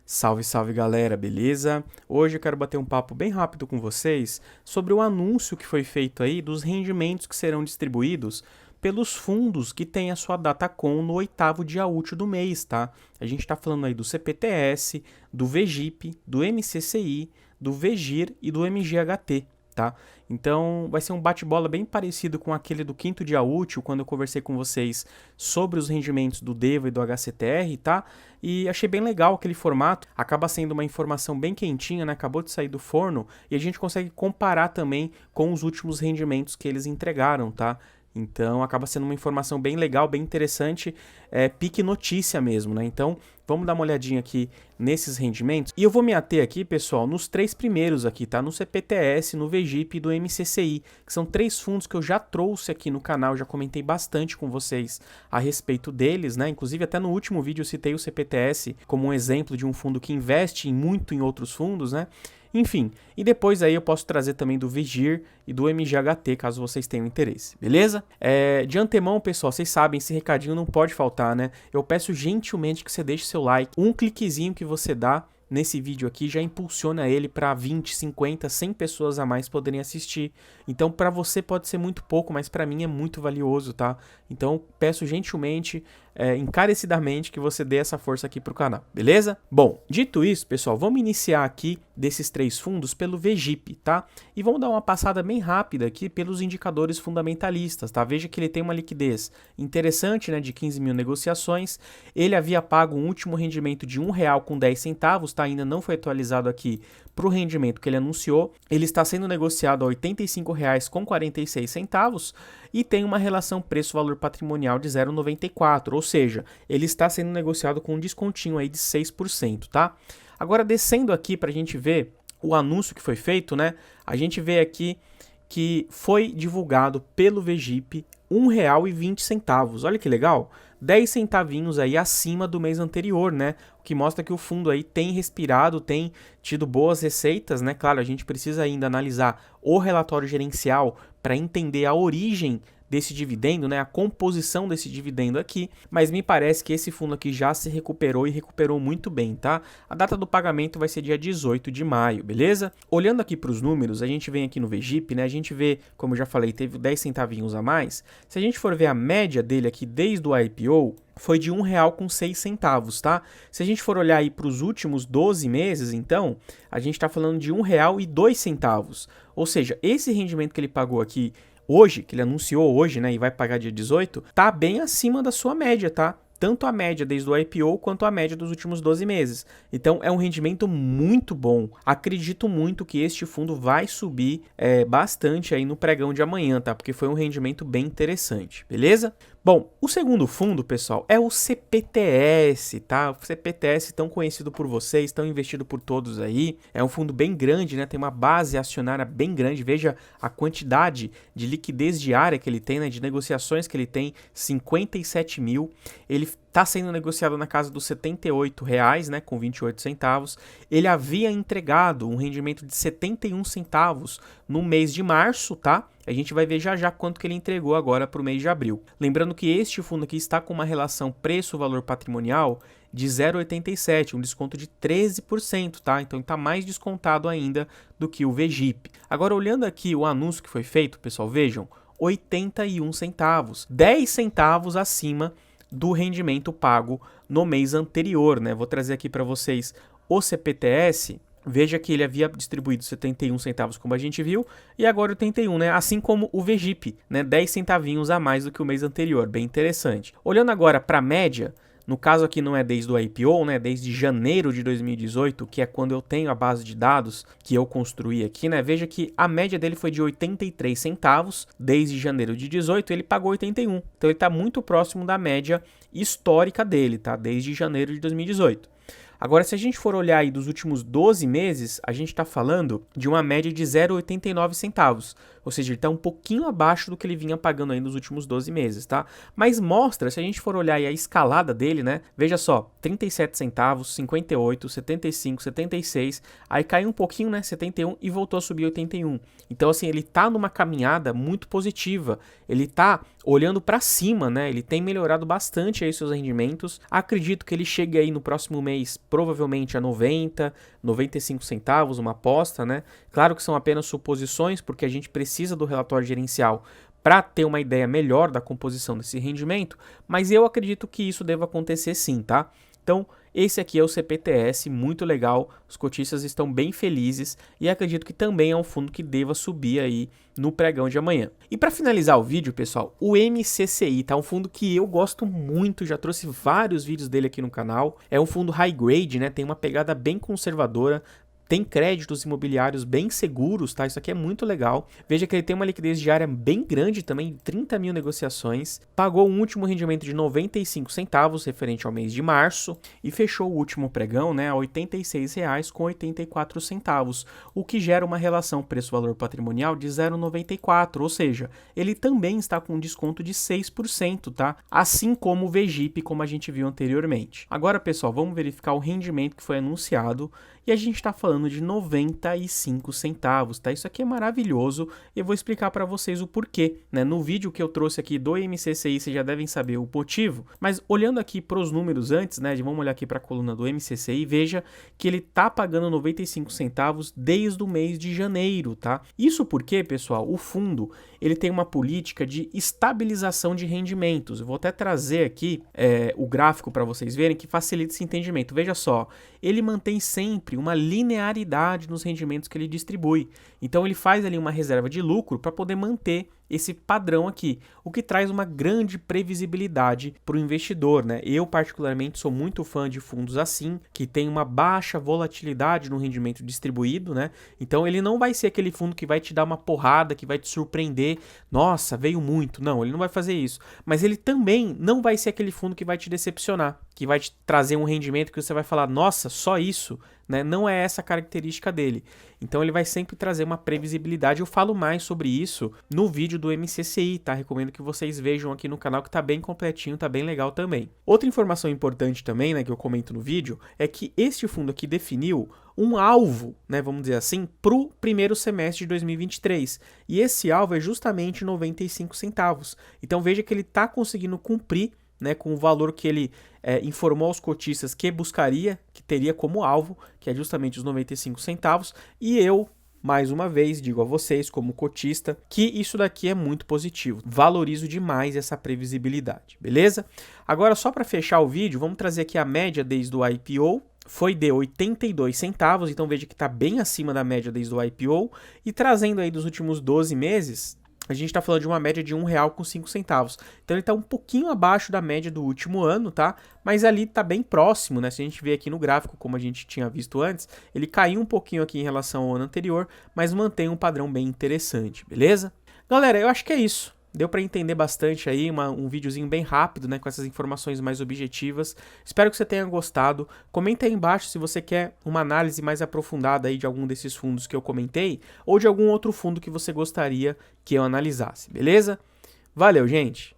Salve, salve galera, beleza? Hoje eu quero bater um papo bem rápido com vocês sobre o anúncio que foi feito aí dos rendimentos que serão distribuídos pelos fundos que têm a sua DataCon no 8º dia útil do mês, tá? A gente tá falando aí do CPTS, do VGIP, do MCCI, do VGIR e do MGHT, tá? Então vai ser um bate-bola bem parecido com aquele do 5º dia útil, quando eu conversei com vocês sobre os rendimentos do DEVA e do HCTR, tá? E achei bem legal aquele formato, acaba sendo uma informação bem quentinha, né? Acabou de sair do forno e a gente consegue comparar também com os últimos rendimentos que eles entregaram, tá? Então acaba sendo uma informação bem legal, bem interessante, pique notícia mesmo, né? Então vamos dar uma olhadinha aqui nesses rendimentos. E eu vou me ater aqui, pessoal, nos 3 primeiros aqui, tá? No CPTS, no VGIP e do MCCI, que são 3 fundos que eu já trouxe aqui no canal, já comentei bastante com vocês a respeito deles, né? Inclusive até no último vídeo eu citei o CPTS como um exemplo de um fundo que investe muito em outros fundos, né? Enfim, e depois aí eu posso trazer também do VGIR e do MGHT, caso vocês tenham interesse, beleza? De antemão, pessoal, vocês sabem, esse recadinho não pode faltar, né? Eu peço gentilmente que você deixe seu like, um cliquezinho que você dá nesse vídeo aqui já impulsiona ele para 20, 50, 100 pessoas a mais poderem assistir. Então, para você pode ser muito pouco, mas para mim é muito valioso, tá? Então, peço gentilmente, encarecidamente, que você dê essa força aqui pro canal, beleza? Bom, dito isso, pessoal, vamos iniciar aqui desses 3 fundos pelo VGIP, tá? E vamos dar uma passada bem rápida aqui pelos indicadores fundamentalistas, tá? Veja que ele tem uma liquidez interessante, né, de 15 mil negociações. Ele havia pago um último rendimento de R$1,10, tá? Ainda não foi atualizado aqui para o rendimento que ele anunciou. Ele está sendo negociado a R$85,46 e tem uma relação preço-valor patrimonial de 0,94, ou seja, ele está sendo negociado com um descontinho aí de 6%, tá? Agora, descendo aqui para a gente ver o anúncio que foi feito, né? A gente vê aqui que foi divulgado pelo VGIP R$1,20. Olha que legal! 10 centavinhos aí acima do mês anterior, né? O que mostra que o fundo aí tem respirado, tem tido boas receitas, né? Claro, a gente precisa ainda analisar o relatório gerencial para entender a origem desse dividendo, né, a composição desse dividendo aqui, mas me parece que esse fundo aqui já se recuperou e recuperou muito bem, tá? A data do pagamento vai ser dia 18 de maio, beleza? Olhando aqui para os números, a gente vem aqui no VGIP, né, a gente vê, como eu já falei, teve 10 centavinhos a mais. Se a gente for ver a média dele aqui desde o IPO, foi de R$1,06, tá? Se a gente for olhar aí para os últimos 12 meses, então, a gente está falando de R$1,02. Ou seja, esse rendimento que ele pagou aqui hoje, que ele anunciou hoje, né, e vai pagar dia 18, tá bem acima da sua média, tá? Tanto a média desde o IPO quanto a média dos últimos 12 meses. Então é um rendimento muito bom. Acredito muito que este fundo vai subir bastante aí no pregão de amanhã, tá? Porque foi um rendimento bem interessante, beleza? Bom, o segundo fundo, pessoal, é o CPTS, tá? O CPTS tão conhecido por vocês, tão investido por todos aí. É um fundo bem grande, né? Tem uma base acionária bem grande. Veja a quantidade de liquidez diária que ele tem, né? De negociações que ele tem, 57 mil. Ele está sendo negociado na casa dos R$78, né? Com 28 centavos. Ele havia entregado um rendimento de 71 centavos no mês de março, tá? A gente vai ver já já quanto que ele entregou agora para o mês de abril. Lembrando que este fundo aqui está com uma relação preço-valor patrimonial de 0,87, um desconto de 13%, tá? Então está mais descontado ainda do que o VGIP. Agora, olhando aqui o anúncio que foi feito, pessoal, vejam, 81 centavos, 10 centavos acima do rendimento pago no mês anterior, né? Vou trazer aqui para vocês o CPTS. Veja que ele havia distribuído 71 centavos, como a gente viu, e agora 81, né? Assim como o VGIP, né? 10 centavinhos a mais do que o mês anterior, bem interessante. Olhando agora para a média, no caso aqui não é desde o IPO, né? Desde janeiro de 2018, que é quando eu tenho a base de dados que eu construí aqui, né? Veja que a média dele foi de 83 centavos, desde janeiro de 18 ele pagou 81. Então ele está muito próximo da média histórica dele, tá? Desde janeiro de 2018. Agora, se a gente for olhar aí dos últimos 12 meses, a gente está falando de uma média de 0,89 centavos. ou seja, ele está um pouquinho abaixo do que ele vinha pagando aí nos últimos 12 meses, tá? Mas mostra, se a gente for olhar aí a escalada dele, né? Veja só, 37 centavos, 58, 75, 76, aí caiu um pouquinho, né? 71 e voltou a subir 81. Então, assim, ele tá numa caminhada muito positiva, ele tá olhando para cima, né? Ele tem melhorado bastante aí seus rendimentos. Acredito que ele chegue aí no próximo mês, provavelmente a 90, 95 centavos, uma aposta, né? Claro que são apenas suposições, porque a gente precisa do relatório gerencial para ter uma ideia melhor da composição desse rendimento, mas eu acredito que isso deva acontecer sim, tá? Então, esse aqui é o CPTS, muito legal, os cotistas estão bem felizes e acredito que também é um fundo que deva subir aí no pregão de amanhã. E para finalizar o vídeo, pessoal, o MCCI, tá? Um fundo que eu gosto muito, já trouxe vários vídeos dele aqui no canal, é um fundo high grade, né? Tem uma pegada bem conservadora, tem créditos imobiliários bem seguros, tá? Isso aqui é muito legal. Veja que ele tem uma liquidez diária bem grande também, 30 mil negociações. Pagou um último rendimento de 95 centavos, referente ao mês de março, e fechou o último pregão, né, a R$ 86,84, o que gera uma relação preço-valor patrimonial de 0,94, ou seja, ele também está com um desconto de 6%, tá? Assim como o VGIP, como a gente viu anteriormente. Agora, pessoal, vamos verificar o rendimento que foi anunciado. E a gente está falando de 95 centavos, tá? Isso aqui é maravilhoso e eu vou explicar para vocês o porquê, né? No vídeo que eu trouxe aqui do MCCI, vocês já devem saber o motivo, mas olhando aqui para os números antes, né? Vamos olhar aqui para a coluna do MCCI, veja que ele tá pagando 95 centavos desde o mês de janeiro, tá? Isso porque, pessoal, o fundo, ele tem uma política de estabilização de rendimentos. Eu vou até trazer aqui o gráfico para vocês verem que facilita esse entendimento. Veja só, ele mantém sempre uma linearidade nos rendimentos que ele distribui. Então ele faz ali uma reserva de lucro para poder manter esse padrão aqui, o que traz uma grande previsibilidade para o investidor, né? Eu particularmente sou muito fã de fundos assim, que tem uma baixa volatilidade no rendimento distribuído, né? Então ele não vai ser aquele fundo que vai te dar uma porrada, que vai te surpreender, nossa, veio muito. Não, ele não vai fazer isso. Mas ele também não vai ser aquele fundo que vai te decepcionar, que vai te trazer um rendimento que você vai falar, nossa, só isso, né? Não é essa a característica dele. Então ele vai sempre trazer uma previsibilidade. Eu falo mais sobre isso no vídeo do MCCI, tá? Recomendo que vocês vejam aqui no canal, que tá bem completinho, tá bem legal também. Outra informação importante também, né, que eu comento no vídeo, é que este fundo aqui definiu um alvo, né, vamos dizer assim, para o primeiro semestre de 2023. E esse alvo é justamente 95 centavos. Então veja que ele está conseguindo cumprir, né, com o valor que ele informou aos cotistas que buscaria, que teria como alvo, que é justamente os 95 centavos, e eu, mais uma vez, digo a vocês, como cotista, que isso daqui é muito positivo. Valorizo demais essa previsibilidade, beleza? Agora, só para fechar o vídeo, vamos trazer aqui a média desde o IPO, foi de 82 centavos, então veja que está bem acima da média desde o IPO, e trazendo aí dos últimos 12 meses, a gente está falando de uma média de R$1,05. Então ele está um pouquinho abaixo da média do último ano, tá? Mas ali está bem próximo, né? Se a gente ver aqui no gráfico, como a gente tinha visto antes, ele caiu um pouquinho aqui em relação ao ano anterior, mas mantém um padrão bem interessante, beleza? Galera, eu acho que é isso. Deu para entender bastante aí, um videozinho bem rápido, né, com essas informações mais objetivas. Espero que você tenha gostado. Comenta aí embaixo se você quer uma análise mais aprofundada aí de algum desses fundos que eu comentei, ou de algum outro fundo que você gostaria que eu analisasse, beleza? Valeu, gente!